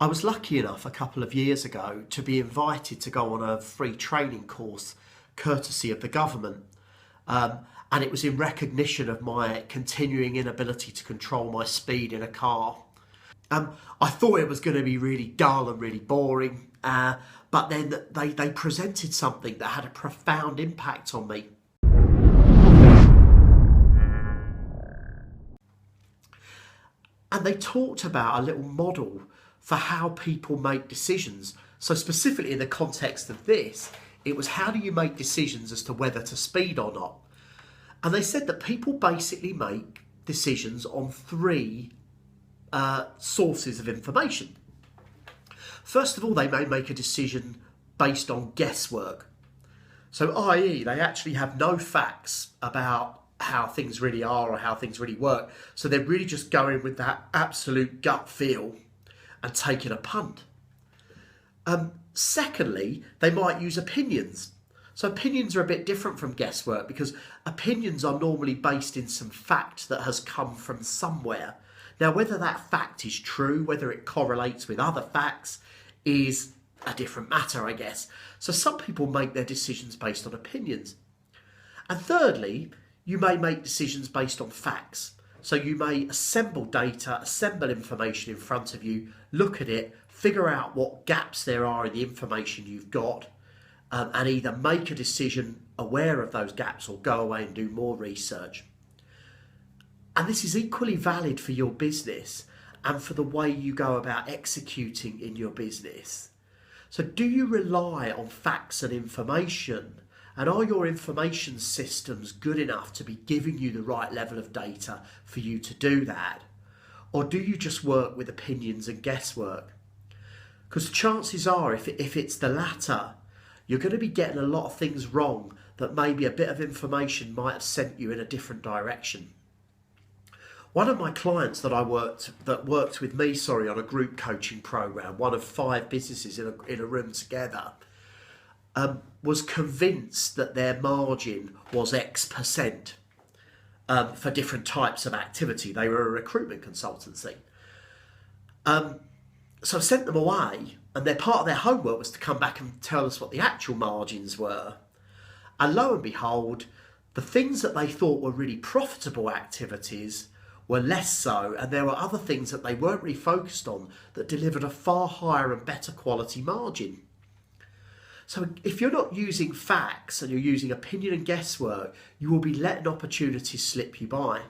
I was lucky enough a couple of years ago to be invited to go on a free training course courtesy of the government. And it was in recognition of my continuing inability to control my speed in a car. I thought it was going to be really dull and really boring, but then they presented something that had a profound impact on me. And they talked about a little model for how people make decisions. So specifically in the context of this, it was how do you make decisions as to whether to speed or not? And they said that people basically make decisions on three sources of information. First of all, they may make a decision based on guesswork. So i.e. they actually have no facts about how things really are or how things really work. So they're really just going with that absolute gut feel and taking a punt. Secondly, they might use opinions. So opinions are a bit different from guesswork because opinions are normally based in some fact that has come from somewhere. Now, whether that fact is true, whether it correlates with other facts is a different matter, I guess. So some people make their decisions based on opinions. And thirdly, you may make decisions based on facts. So you may assemble data, assemble information in front of you, look at it, figure out what gaps there are in the information you've got, and either make a decision aware of those gaps or go away and do more research. And this is equally valid for your business and for the way you go about executing in your business. So do you rely on facts and information? And are your information systems good enough to be giving you the right level of data for you to do that? Or do you just work with opinions and guesswork? Because chances are, if it's the latter, you're going to be getting a lot of things wrong that maybe a bit of information might have sent you in a different direction. One of my clients that worked with me, on a group coaching program, one of 5 businesses in a room together, was convinced that their margin was X% for different types of activity. They were a recruitment consultancy. So I sent them away, and part of their homework was to come back and tell us what the actual margins were. And lo and behold, the things that they thought were really profitable activities were less so, and there were other things that they weren't really focused on that delivered a far higher and better quality margin. So if you're not using facts and you're using opinion and guesswork, you will be letting opportunities slip you by.